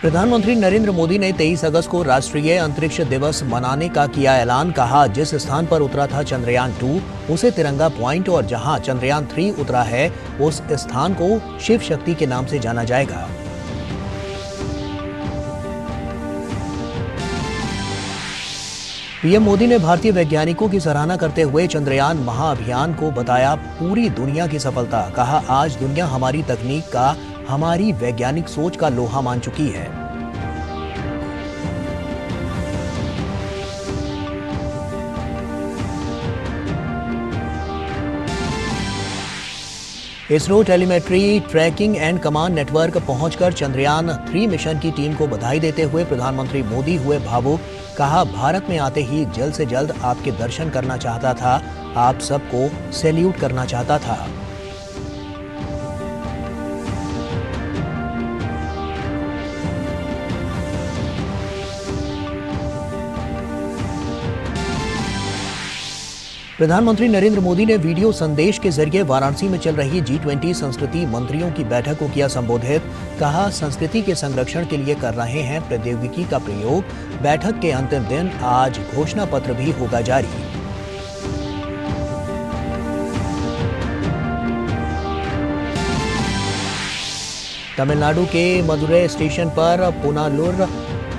प्रधानमंत्री नरेंद्र मोदी ने 23 अगस्त को राष्ट्रीय अंतरिक्ष दिवस मनाने का किया ऐलान। कहा, जिस स्थान पर उतरा था चंद्रयान 2 उसे तिरंगा पॉइंट और जहां चंद्रयान 3 उतरा है उस स्थान को शिव शक्ति के नाम से जाना जाएगा। पीएम मोदी ने भारतीय वैज्ञानिकों की सराहना करते हुए चंद्रयान महाअभियान को बताया पूरी दुनिया की सफलता। कहा, आज दुनिया हमारी तकनीक का, हमारी वैज्ञानिक सोच का लोहा मान चुकी है। ISRO telemetry tracking and command network पहुंचकर चंद्रयान 3 मिशन की टीम को बधाई देते हुए प्रधानमंत्री मोदी हुए भावुक। कहा, भारत में आते ही जल्द से जल्द आपके दर्शन करना चाहता था, आप सबको सैल्यूट करना चाहता था। प्रधानमंत्री नरेंद्र मोदी ने वीडियो संदेश के जरिए वाराणसी में चल रही G20 संस्कृति मंत्रियों की बैठक को किया संबोधित। कहा, संस्कृति के संरक्षण के लिए कर रहे हैं प्रौद्योगिकी का प्रयोग। बैठक के अंतिम दिन आज घोषणा पत्र भी होगा जारी। तमिलनाडु के मदुरै स्टेशन पर पुनालुर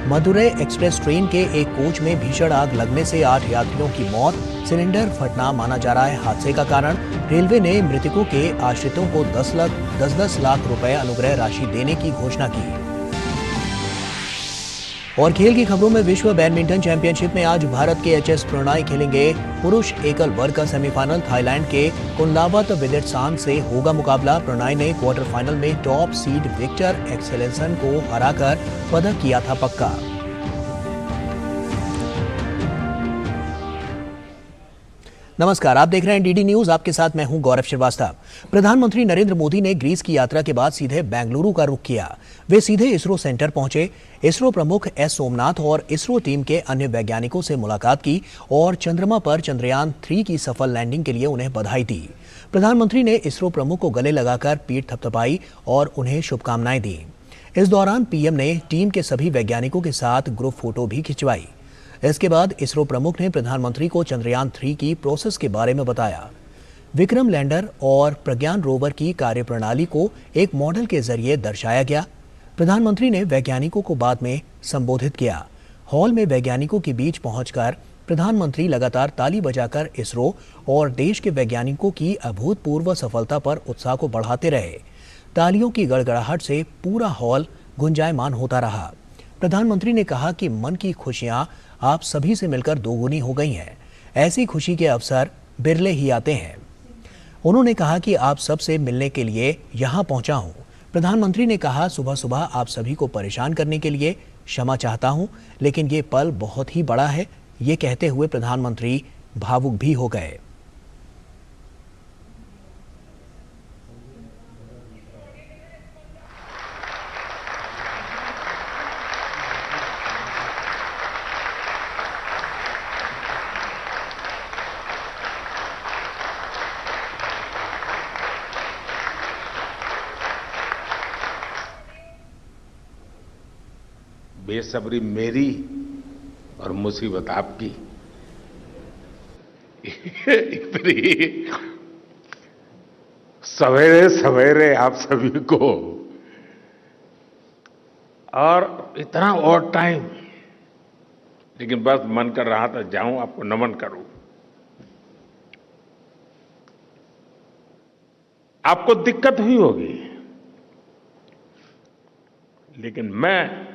मदुरै एक्सप्रेस ट्रेन के एक कोच में भीषण आग लगने से 8 यात्रियों की मौत। सिलेंडर फटना माना जा रहा है हादसे का कारण। रेलवे ने मृतकों के आश्रितों को 10 लाख रुपए अनुग्रह राशि देने की घोषणा की। और खेल की खबरों में विश्व बैडमिंटन चैंपियनशिप में आज भारत के एचएस प्रणय खेलेंगे। पुरुष एकल वर्ग का सेमीफाइनल थाईलैंड के कुनलावत विदितसान से होगा मुकाबला। प्रणय ने क्वार्टर फाइनल में टॉप सीड विक्टर एक्सेलेसन को हराकर पदक किया था पक्का। नमस्कार, आप देख रहे हैं डीडी न्यूज। आपके साथ मैं हूं गौरव श्रीवास्तव। प्रधानमंत्री नरेंद्र मोदी ने ग्रीस की यात्रा के बाद सीधे बेंगलुरु का रुख किया। वे सीधे इसरो सेंटर पहुंचे। इसरो प्रमुख एस सोमनाथ और इसरो टीम के अन्य वैज्ञानिकों से मुलाकात की और चंद्रमा पर चंद्रयान 3 की सफल लैंडिंग के लिए उन्हें बधाई दी। प्रधानमंत्री ने इसरो प्रमुख को गले लगाकर पीठ थपथपाई और उन्हें शुभकामनाएं दी। इस दौरान पीएम ने टीम के सभी वैज्ञानिकों के साथ ग्रुप फोटो भी खिंचवाई। इसके बाद इसरो प्रमुख ने प्रधानमंत्री को चंद्रयान 3 की प्रोसेस के बारे में बताया। विक्रम लैंडर और प्रज्ञान रोवर की कार्यप्रणाली को एक मॉडल के जरिए दर्शाया गया। प्रधानमंत्री ने वैज्ञानिकों को बाद में संबोधित किया। हॉल में वैज्ञानिकों के बीच पहुंचकर प्रधानमंत्री लगातार ताली बजाकर इसरो और देश के वैज्ञानिकों की अभूतपूर्व सफलता पर उत्साह को बढ़ाते रहे। तालियों की गड़गड़ाहट से पूरा हॉल गुंजायमान होता रहा। प्रधानमंत्री ने कहा कि मन की खुशियां आप सभी से मिलकर दोगुनी हो गई हैं। ऐसी खुशी के अवसर बिरले ही आते हैं। उन्होंने कहा कि आप सबसे मिलने के लिए यहां पहुंचा हूं। प्रधानमंत्री ने कहा, सुबह सुबह आप सभी को परेशान करने के लिए क्षमा चाहता हूं, लेकिन ये पल बहुत ही बड़ा है। ये कहते हुए प्रधानमंत्री भावुक भी हो गए। बेसब्री मेरी और मुसीबत आपकी। इतनी सवेरे सवेरे आप सभी को और इतना और टाइम, लेकिन बस मन कर रहा था जाऊं आपको नमन करूं। आपको दिक्कत हुई होगी, लेकिन मैं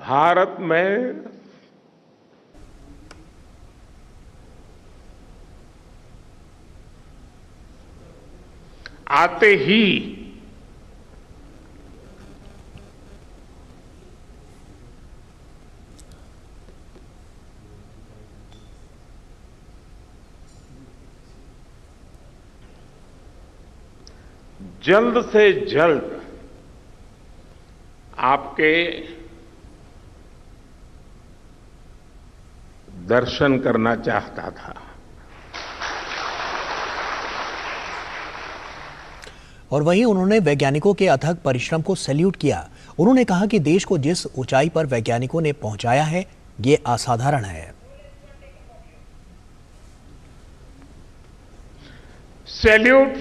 भारत में आते ही जल्द से जल्द आपके दर्शन करना चाहता था। और वहीं उन्होंने वैज्ञानिकों के अथक परिश्रम को सैल्यूट किया। उन्होंने कहा कि देश को जिस ऊंचाई पर वैज्ञानिकों ने पहुंचाया है, ये असाधारण है। सैल्यूट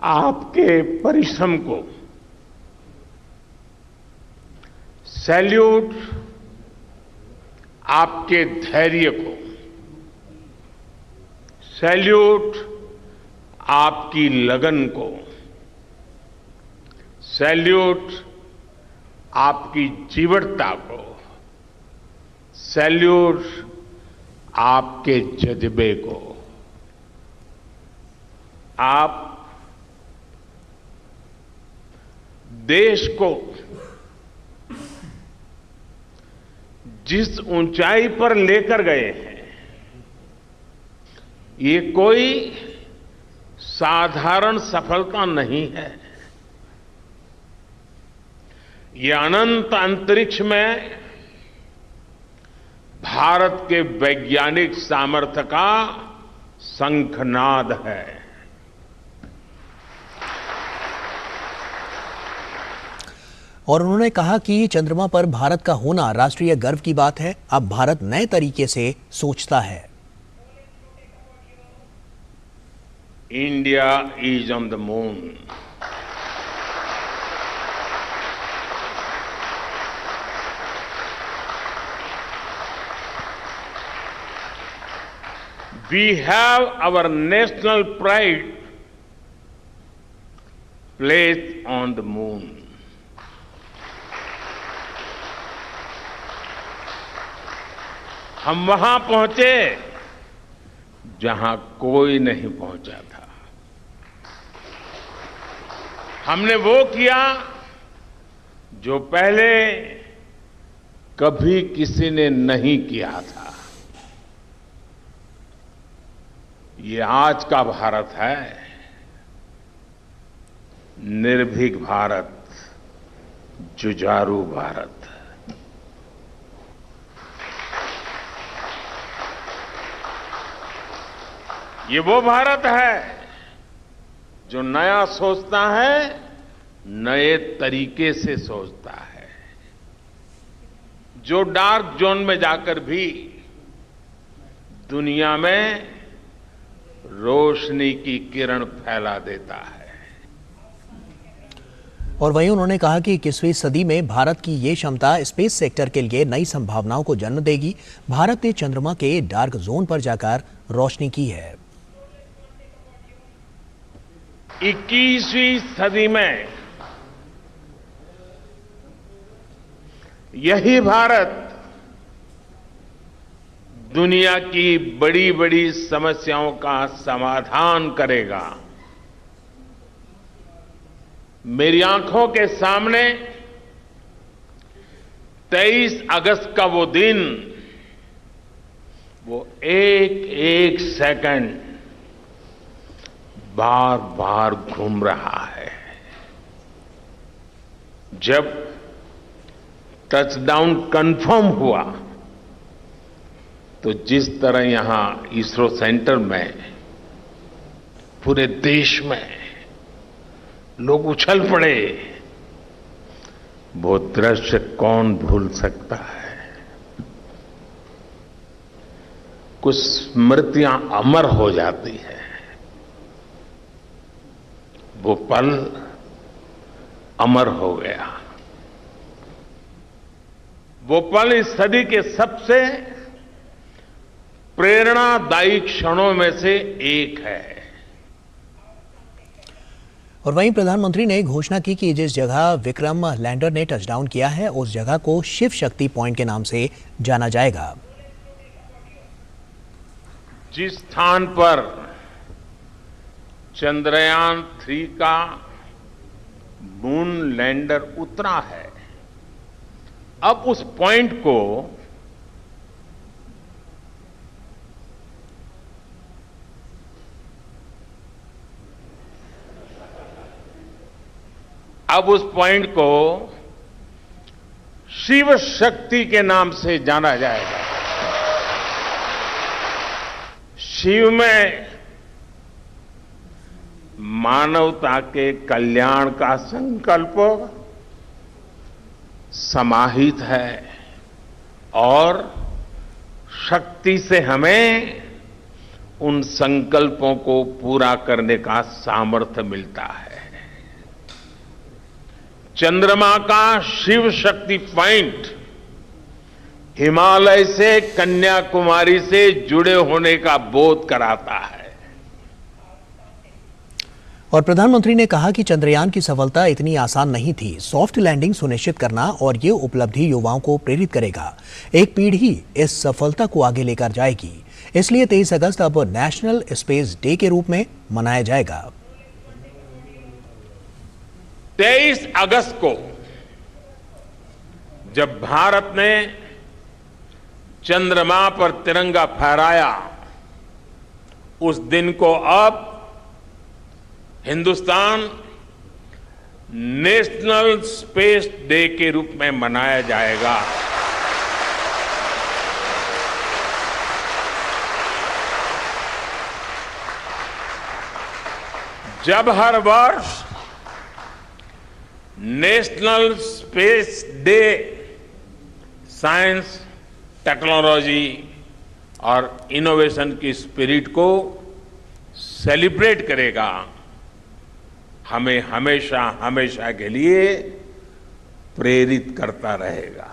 आपके परिश्रम को, सैल्यूट आपके धैर्य को, सैल्यूट आपकी लगन को, सैल्यूट आपकी जीवटता को, सैल्यूट आपके जज्बे को। आप देश को जिस ऊंचाई पर लेकर गए हैं, ये कोई साधारण सफलता नहीं है। ये अनंत अंतरिक्ष में भारत के वैज्ञानिक सामर्थ्य का शंखनाद है। और उन्होंने कहा कि चंद्रमा पर भारत का होना राष्ट्रीय गर्व की बात है। अब भारत नए तरीके से सोचता है। India is on the moon. We have our national pride placed on the moon. हम वहां पहुंचे जहां कोई नहीं पहुंचा था। हमने वो किया जो पहले कभी किसी ने नहीं किया था। ये आज का भारत है, निर्भीक भारत, जुझारू भारत। ये वो भारत है जो नया सोचता है, नए तरीके से सोचता है, जो डार्क जोन में जाकर भी दुनिया में रोशनी की किरण फैला देता है। और वहीं उन्होंने कहा कि 21वीं सदी में भारत की ये क्षमता स्पेस सेक्टर के लिए नई संभावनाओं को जन्म देगी। भारत ने चंद्रमा के डार्क जोन पर जाकर रोशनी की है। 21वीं सदी में यही भारत दुनिया की बड़ी बड़ी समस्याओं का समाधान करेगा। मेरी आंखों के सामने 23 अगस्त का वो दिन, वो एक एक सेकंड बार बार घूम रहा है। जब टचडाउन कंफर्म हुआ तो जिस तरह यहां इसरो सेंटर में पूरे देश में लोग उछल पड़े, वो दृश्य कौन भूल सकता है। कुछ स्मृतियां अमर हो जाती है। वो पल अमर हो गया। वो पल इस सदी के सबसे प्रेरणादायी क्षणों में से एक है। और वहीं प्रधानमंत्री ने घोषणा की कि जिस जगह विक्रम लैंडर ने टचडाउन किया है, उस जगह को शिव शक्ति पॉइंट के नाम से जाना जाएगा। जिस स्थान पर चंद्रयान 3 का मून लैंडर उतरा है, अब उस पॉइंट को शिव शक्ति के नाम से जाना जाएगा। शिव में मानवता के कल्याण का संकल्प समाहित है और शक्ति से हमें उन संकल्पों को पूरा करने का सामर्थ्य मिलता है। चंद्रमा का शिव शक्ति पॉइंट हिमालय से कन्याकुमारी से जुड़े होने का बोध कराता है। और प्रधानमंत्री ने कहा कि चंद्रयान की सफलता इतनी आसान नहीं थी। सॉफ्ट लैंडिंग सुनिश्चित करना और ये उपलब्धि युवाओं को प्रेरित करेगा। एक पीढ़ी इस सफलता को आगे लेकर जाएगी। इसलिए 23 अगस्त अब नेशनल स्पेस डे के रूप में मनाया जाएगा। 23 अगस्त को जब भारत ने चंद्रमा पर तिरंगा फहराया, उस दिन को अब हिंदुस्तान नेशनल स्पेस डे के रूप में मनाया जाएगा। जब हर वर्ष national space day science, technology और इनोवेशन की स्पिरिट को सेलिब्रेट करेगा, हमें हमेशा हमेशा के लिए प्रेरित करता रहेगा।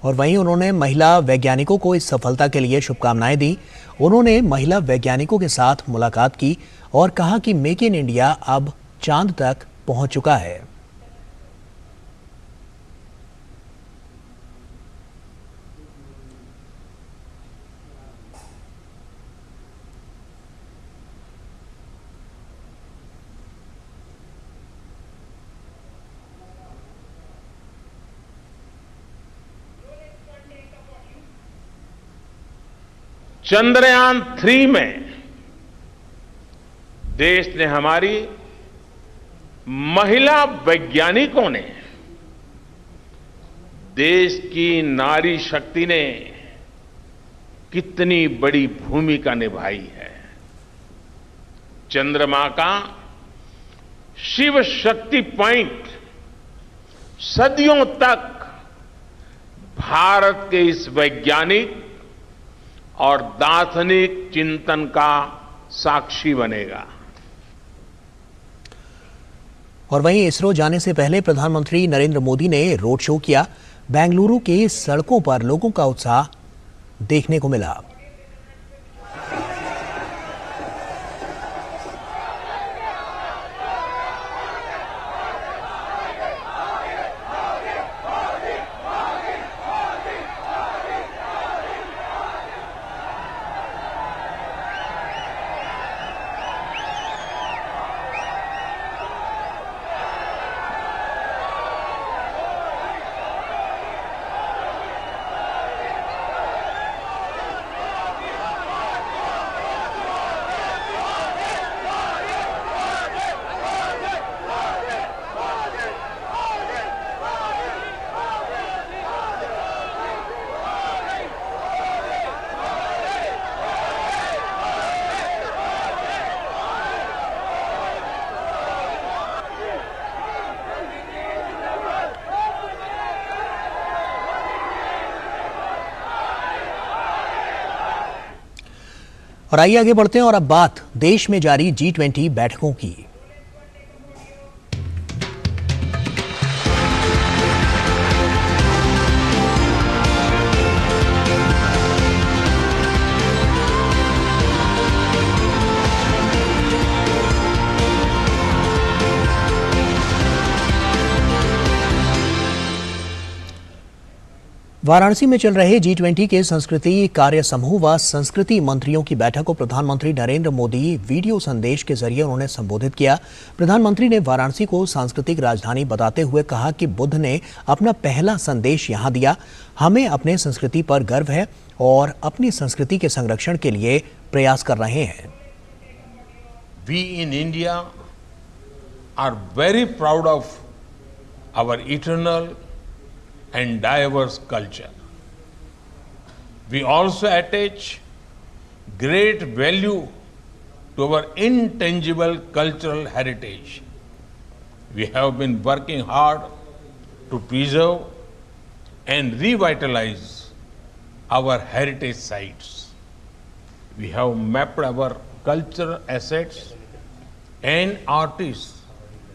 और वहीं उन्होंने महिला वैज्ञानिकों को इस सफलता के लिए शुभकामनाएं दी। उन्होंने महिला वैज्ञानिकों के साथ मुलाकात की और कहा कि मेक इन इंडिया अब चांद तक पहुंच चुका है। चंद्रयान 3 में देश ने, हमारी महिला वैज्ञानिकों ने, देश की नारी शक्ति ने कितनी बड़ी भूमिका निभाई है। चंद्रमा का शिव शक्ति पॉइंट सदियों तक भारत के इस वैज्ञानिक और दार्शनिक चिंतन का साक्षी बनेगा। और वहीं इसरो जाने से पहले प्रधानमंत्री नरेंद्र मोदी ने रोड शो किया। बेंगलुरु के सड़कों पर लोगों का उत्साह देखने को मिला। और आइए आगे बढ़ते हैं और अब बात देश में जारी G20 बैठकों की। वाराणसी में चल रहे G20 के संस्कृति कार्य समूह व संस्कृति मंत्रियों की बैठक को प्रधानमंत्री नरेंद्र मोदी वीडियो संदेश के जरिए उन्होंने संबोधित किया। प्रधानमंत्री ने वाराणसी को सांस्कृतिक राजधानी बताते हुए कहा कि बुद्ध ने अपना पहला संदेश यहां दिया। हमें अपने संस्कृति पर गर्व है और अपनी संस्कृति के संरक्षण के लिए प्रयास कर रहे हैं। We in India are very proud of our eternal and diverse culture. We also attach great value to our intangible cultural heritage. We have been working hard to preserve and revitalize our heritage sites. We have mapped our cultural assets and artists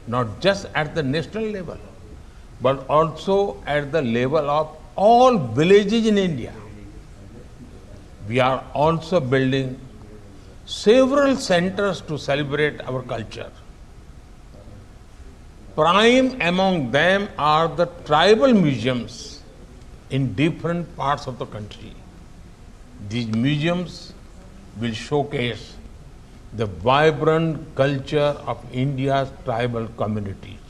not just at the national level, but also at the level of all villages in India. We are also building several centers to celebrate our culture. Prime among them are the tribal museums in different parts of the country. These museums will showcase the vibrant culture of India's tribal communities.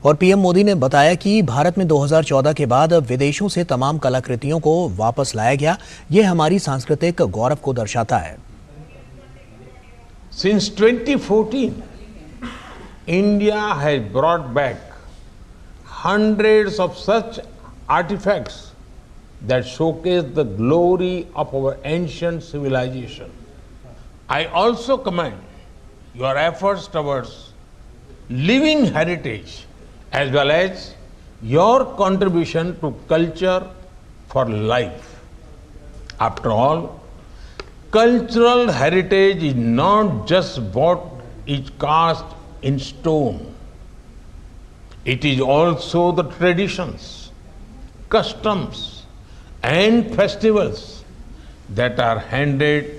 और PM Modi ने बताया कि भारत में 2014 के बाद विदेशों से तमाम कलाकृतियों को वापस लाया गया। ये हमारी सांस्कृतिक गौरव को दर्शाता है। Since 2014, India has brought back hundreds of such artifacts that showcase the glory of our ancient civilization. I also commend your efforts towards living heritage as well as your contribution to culture for life. After all, cultural heritage is not just what is cast in stone. It is also the traditions, customs, and festivals that are handed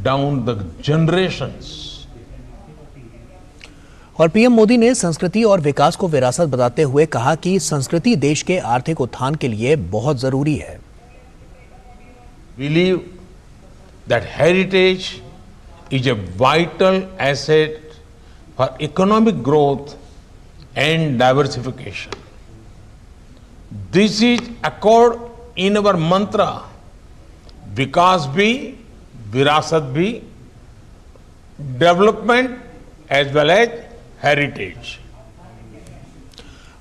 down the generations. और PM Modi ने संस्कृति और विकास को विरासत बताते हुए कहा कि संस्कृति देश के आर्थिक उत्थान के लिए बहुत जरूरी है। Believe that heritage is a vital asset for economic growth and diversification. This is accord in our mantra, विकास भी, विरासत भी, development as well as heritage.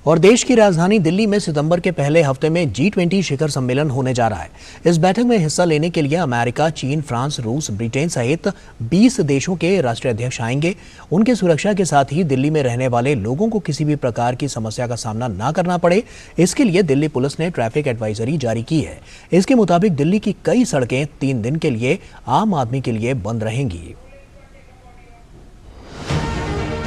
और देश की राजधानी दिल्ली में सितंबर के पहले हफ्ते में G20 शिखर सम्मेलन होने जा रहा है। इस बैठक में हिस्सा लेने के लिए अमेरिका, चीन, फ्रांस, रूस, ब्रिटेन सहित 20 देशों के राष्ट्राध्यक्ष आएंगे। उनके सुरक्षा के साथ ही दिल्ली में रहने वाले लोगों को किसी भी प्रकार की समस्या का सामना ना करना पड़े, इसके लिए दिल्ली पुलिस ने ट्रैफिक एडवाइजरी जारी की है। इसके मुताबिक दिल्ली की कई सड़कें 3 दिन के लिए आम आदमी के लिए बंद रहेंगी।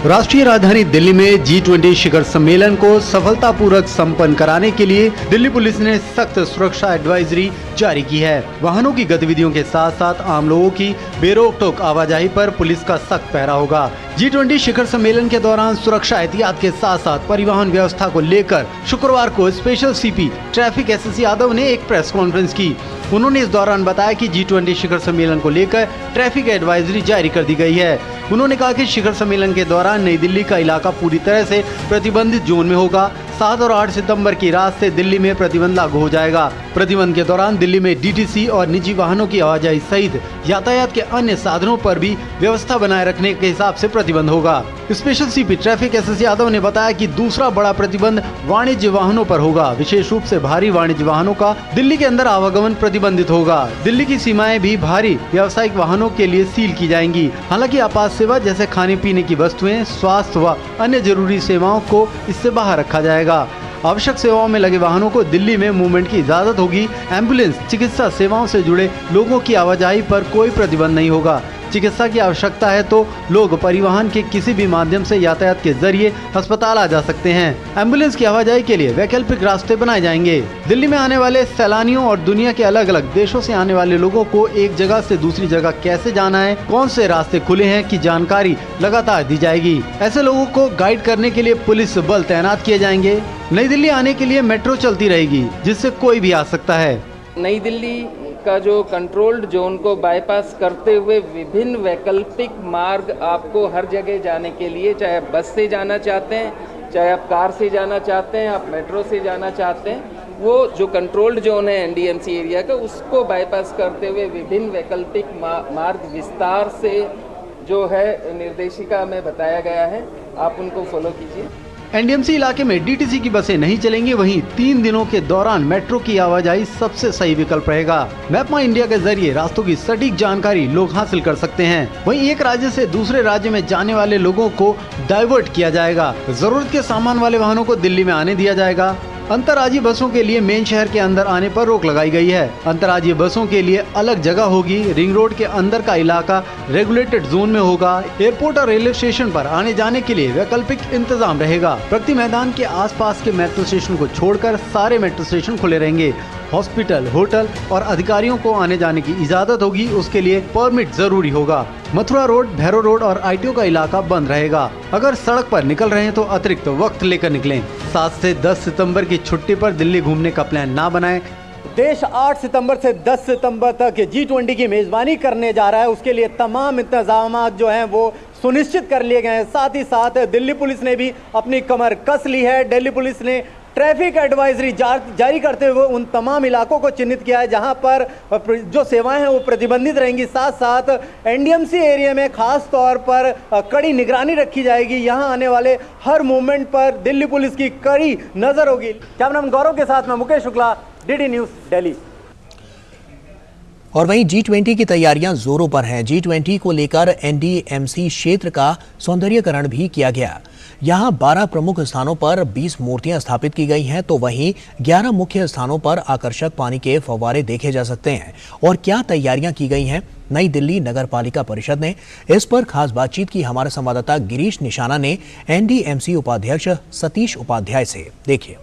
राष्ट्रीय राजधानी दिल्ली में G20 शिखर सम्मेलन को सफलतापूर्वक संपन्न कराने के लिए दिल्ली पुलिस ने सख्त सुरक्षा एडवाइजरी जारी की है। वाहनों की गतिविधियों के साथ साथ आम लोगों की बेरोक टोक आवाजाही पर पुलिस का सख्त पहरा होगा। G20 शिखर सम्मेलन के दौरान सुरक्षा एहतियात के साथ साथ परिवहन व्यवस्था को लेकर शुक्रवार को special CP traffic SS Yadav ने एक प्रेस कॉन्फ्रेंस की। उन्होंने इस दौरान बताया कि G20 शिखर सम्मेलन को लेकर ट्रैफिक एडवाइजरी जारी कर दी गई है। उन्होंने कहा कि शिखर सम्मेलन के दौरान नई दिल्ली का इलाका पूरी तरह से प्रतिबंधित जोन में होगा। 7 और 8 सितंबर की रात से दिल्ली में प्रतिबंध लागू हो जाएगा। प्रतिबंध के दौरान दिल्ली में डीटीसी और निजी वाहनों की आवाजाही सहित यातायात के अन्य साधनों पर भी व्यवस्था बनाए रखने के हिसाब से प्रतिबंध होगा। Special CP traffic SS Yadav ने बताया कि दूसरा बड़ा प्रतिबंध वाणिज्य वाहनों पर होगा। विशेष रूप से भारी वाणिज्य वाहनों का दिल्ली के अंदर आवागमन प्रतिबंधित होगा। दिल्ली की सीमाएं भी भारी व्यावसायिक वाहनों के लिए सील की जाएंगी। हालांकि आपात सेवा जैसे खाने पीने की वस्तुएं, स्वास्थ्य व अन्य जरूरी सेवाओं को इससे बाहर रखा जाएगा। आवश्यक सेवाओं में लगे वाहनों को दिल्ली में मूवमेंट की इजाजत होगी। एम्बुलेंस, चिकित्सा सेवाओं से जुड़े लोगों की आवाजाही पर कोई प्रतिबंध नहीं होगा। चिकित्सा की आवश्यकता है तो लोग परिवहन के किसी भी माध्यम से यातायात के जरिए अस्पताल आ जा सकते हैं। एम्बुलेंस की आवाजाही के लिए वैकल्पिक रास्ते बनाए जाएंगे। दिल्ली में आने वाले सैलानियों और दुनिया के अलग अलग देशों से आने वाले लोगों को एक जगह से दूसरी जगह कैसे जाना है, कौन से रास्ते खुले हैं की जानकारी लगातार दी जाएगी। ऐसे लोगों को गाइड करने के लिए पुलिस बल तैनात किए जाएंगे। नई दिल्ली आने के लिए मेट्रो चलती रहेगी, जिससे कोई भी आ सकता है। नई दिल्ली का जो कंट्रोल्ड जोन को बाईपास करते हुए विभिन्न वैकल्पिक मार्ग आपको हर जगह जाने के लिए, चाहे आप बस से जाना चाहते हैं, चाहे आप कार से जाना चाहते हैं, आप मेट्रो से जाना चाहते हैं, वो जो कंट्रोल्ड जोन है एनडीएमसी एरिया का, उसको बाईपास करते हुए विभिन्न वैकल्पिक मार्ग विस्तार से जो है निर्देशिका में बताया गया है, आप उनको फॉलो कीजिए। एनडीएमसी इलाके में डीटीसी की बसें नहीं चलेंगी, वहीं 3 दिनों के दौरान मेट्रो की आवाजाही सबसे सही विकल्प रहेगा। मैप माई इंडिया के जरिए रास्तों की सटीक जानकारी लोग हासिल कर सकते हैं। वहीं एक राज्य से दूसरे राज्य में जाने वाले लोगों को डाइवर्ट किया जाएगा। जरूरत के सामान वाले वाहनों को दिल्ली में आने दिया जाएगा। अंतर्राज्यीय बसों के लिए मेन शहर के अंदर आने पर रोक लगाई गई है। अंतर्राज्यीय बसों के लिए अलग जगह होगी। रिंग रोड के अंदर का इलाका रेगुलेटेड जोन में होगा। एयरपोर्ट और रेलवे स्टेशन पर आने जाने के लिए वैकल्पिक इंतजाम रहेगा। प्रगति मैदान के आसपास के मेट्रो स्टेशन को छोड़कर सारे मेट्रो स्टेशन खुले रहेंगे। हॉस्पिटल, होटल और अधिकारियों को आने जाने की इजाजत होगी, उसके लिए परमिट जरूरी होगा। मथुरा रोड, भैरव रोड और आईटीओ का इलाका बंद रहेगा। अगर सड़क पर निकल रहे हैं तो अतिरिक्त वक्त लेकर निकलें। 7 से 10 सितंबर की छुट्टी पर दिल्ली घूमने का प्लान ना बनाएं। देश 8 सितंबर से 10 सितंबर तक G20 की मेजबानी करने जा रहा है। उसके लिए तमाम इंतजाम जो हैं वो सुनिश्चित कर लिए गए हैं। साथ ही साथ दिल्ली पुलिस ने भी अपनी कमर कस ली है। दिल्ली पुलिस ने ट्रैफिक एडवाइजरी जारी करते हुए उन तमाम इलाकों को चिन्हित किया है जहां पर जो सेवाएं हैं वो प्रतिबंधित रहेंगी। साथ साथ एनडीएमसी एरिया में खास तौर पर कड़ी निगरानी रखी जाएगी। यहां आने वाले हर मूवमेंट पर दिल्ली पुलिस की कड़ी नजर होगी। कैमरामैन गौरव के साथ मैं मुकेश शुक्ला, डीडी न्यूज, दिल्ली। और वहीं G20 की तैयारियां जोरों पर हैं। G20 को लेकर एनडीएमसी क्षेत्र का सौंदर्यीकरण भी किया गया। यहां 12 प्रमुख स्थानों पर 20 मूर्तियां स्थापित की गई हैं, तो वहीं 11 मुख्य स्थानों पर आकर्षक पानी के फव्वारे देखे जा सकते हैं। और क्या तैयारियां की गई हैं नई दिल्ली नगर पालिका परिषद ने, इस पर खास बातचीत की हमारे संवाददाता गिरीश निशाना ने एनडीएमसी उपाध्यक्ष सतीश उपाध्याय से। देखिए।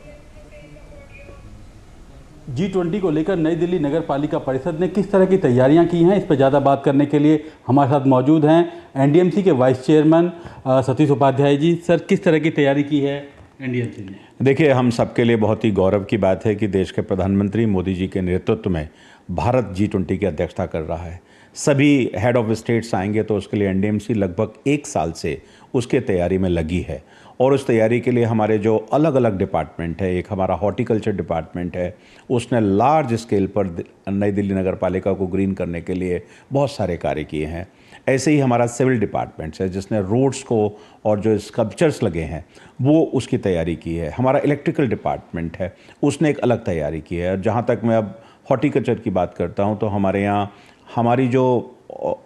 G20 को लेकर नई दिल्ली नगर पालिका परिषद ने किस तरह की तैयारियां की हैं, इस पर ज़्यादा बात करने के लिए हमारे साथ मौजूद हैं एनडीएमसी के vice chairman Satish Upadhyay ji. Sir, किस तरह की तैयारी की है एनडीएमसी ने? देखिए, हम सबके लिए बहुत ही गौरव की बात है कि देश के प्रधानमंत्री मोदी जी के नेतृत्व में भारत G20 की अध्यक्षता कर रहा है। सभी हेड ऑफ स्टेट्स आएंगे, तो उसके लिए एनडीएमसी लगभग 1 साल से उसके तैयारी में लगी है। और उस तैयारी के लिए हमारे जो अलग अलग डिपार्टमेंट है, एक हमारा हॉर्टिकल्चर डिपार्टमेंट है, उसने लार्ज स्केल पर नई दिल्ली नगर पालिका को ग्रीन करने के लिए बहुत सारे कार्य किए हैं। ऐसे ही हमारा सिविल डिपार्टमेंट्स है, जिसने रोड्स को और जो स्कल्पचर्स लगे हैं वो उसकी तैयारी की है। हमारा इलेक्ट्रिकल डिपार्टमेंट है, उसने एक अलग तैयारी की है। और जहाँ तक मैं अब हॉर्टिकल्चर की बात करता हूँ, तो हमारे यहाँ हमारी जो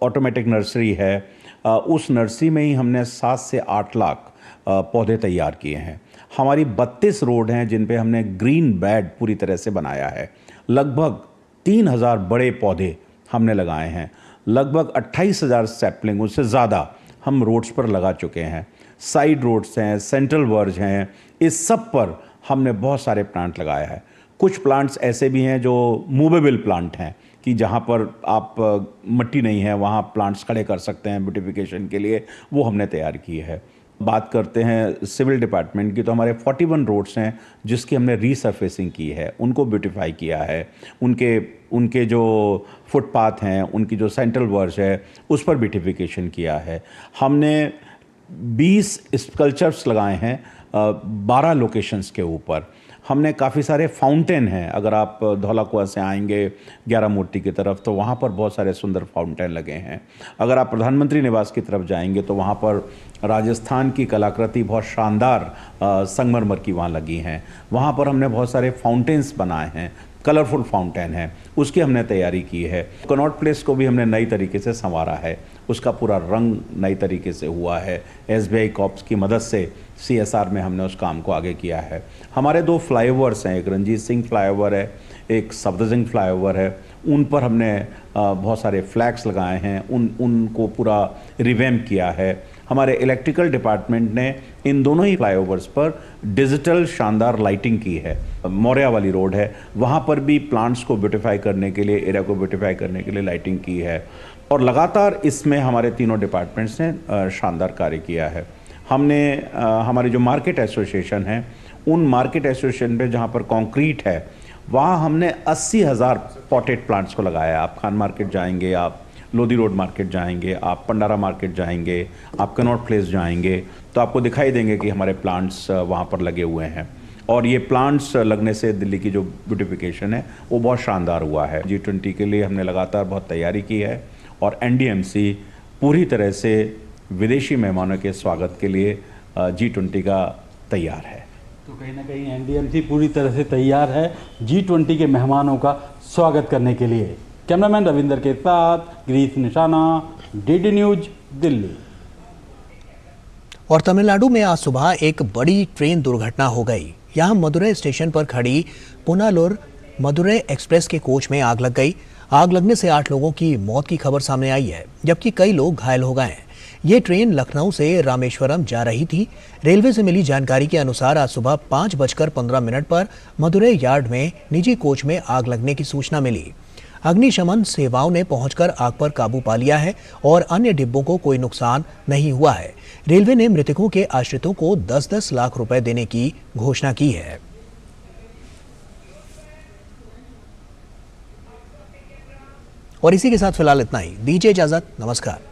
ऑटोमेटिक नर्सरी है, उस नर्सरी में ही हमने 7 से 8 लाख पौधे तैयार किए हैं। हमारी 32 रोड हैं जिन पे हमने ग्रीन बेड पूरी तरह से बनाया है। लगभग 3000 बड़े पौधे हमने लगाए हैं। लगभग 28,000 सैपलिंग, उससे ज़्यादा हम रोड्स पर लगा चुके हैं। साइड रोड्स हैं, सेंट्रल वर्ज हैं, इस सब पर हमने बहुत सारे प्लांट लगाया है। कुछ प्लांट्स ऐसे भी हैं जो मूवेबल प्लांट हैं कि जहाँ पर आप मिट्टी नहीं है वहाँ प्लांट्स खड़े कर सकते हैं ब्यूटिफिकेशन के लिए, वो हमने तैयार की है। बात करते हैं सिविल डिपार्टमेंट की, तो हमारे 41 रोड्स हैं जिसकी हमने रीसरफेसिंग की है, उनको ब्यूटिफाई किया है। उनके जो फुटपाथ हैं, उनकी जो सेंट्रल वर्ज है, उस पर ब्यूटिफिकेशन किया है। हमने 20 स्कल्पचर्स लगाए हैं 12 लोकेशंस के ऊपर। हमने काफ़ी सारे फाउंटेन हैं, अगर आप धौला कुआं से आएंगे 11 मूर्ति की तरफ, तो वहाँ पर बहुत सारे सुंदर फाउंटेन लगे हैं। अगर आप प्रधानमंत्री निवास की तरफ जाएंगे तो वहाँ पर राजस्थान की कलाकृति बहुत शानदार संगमरमर की वहाँ लगी हैं। वहाँ पर हमने बहुत सारे फाउंटेन्स बनाए हैं, कलरफुल फाउंटेन है, उसकी हमने तैयारी की है। कनॉट प्लेस को भी हमने नई तरीके से संवारा है, उसका पूरा रंग नई तरीके से हुआ है। SBI कॉर्प्स की मदद से CSR में हमने उस काम को आगे किया है। हमारे 2 फ्लाईओवर्स हैं, एक रंजीत सिंह फ्लाईओवर है, एक सफदरजंग फ्लाईओवर है। उन पर हमने बहुत सारे फ्लैग्स लगाए हैं, उनको पूरा रिवैम्प किया है। हमारे इलेक्ट्रिकल डिपार्टमेंट ने इन दोनों ही फ्लाईओवर्स पर डिजिटल शानदार लाइटिंग की है। मौर्या वाली रोड है, वहाँ पर भी प्लांट्स को ब्यूटिफाई करने के लिए, एरिया को ब्यूटिफाई करने के लिए लाइटिंग की है। और लगातार इसमें हमारे तीनों डिपार्टमेंट्स ने शानदार कार्य किया है। हमने हमारी जो मार्केट एसोसिएशन है, उन मार्केट एसोसिएशन पे जहाँ पर कंक्रीट है, वहाँ हमने 80,000 पॉटेड प्लांट्स को लगाया है। आप खान मार्केट जाएंगे, आप लोधी रोड मार्केट जाएंगे, आप पंडारा मार्केट जाएंगे, आप कनॉट प्लेस जाएंगे, तो आपको दिखाई देंगे कि हमारे प्लांट्स वहाँ पर लगे हुए हैं। और ये प्लांट्स लगने से दिल्ली की जो ब्यूटिफिकेशन है वो बहुत शानदार हुआ है। G20 के लिए हमने लगातार बहुत तैयारी की है और NDMC पूरी तरह से विदेशी मेहमानों के स्वागत के लिए G20 का तैयार है। तो कहीं ना कहीं एनडीएमसी पूरी तरह से तैयार है G20 के मेहमानों का स्वागत करने के लिए। कैमरामैन रविंदर के साथ गिरीश निशाना, डीडी न्यूज, दिल्ली। और तमिलनाडु में आज सुबह एक बड़ी ट्रेन दुर्घटना हो गई। यहां मदुरै स्टेशन पर खड़ी पुनालुर मदुरै एक्सप्रेस के कोच में आग लग गई। आग लगने से 8 लोगों की मौत की खबर सामने आई है, जबकि कई लोग घायल हो गए हैं। ये ट्रेन लखनऊ से रामेश्वरम जा रही थी। रेलवे से मिली जानकारी के अनुसार आज सुबह 5:15 पर मदुरै यार्ड में निजी कोच में आग लगने की सूचना मिली। अग्निशमन सेवाओं ने पहुंचकर आग पर काबू पा लिया है और अन्य डिब्बों को कोई नुकसान नहीं हुआ है। रेलवे ने मृतकों के आश्रितों को 10-10 लाख रुपए देने की घोषणा की है। और इसी के साथ फिलहाल इतना ही। दीजिए इजाजत, नमस्कार।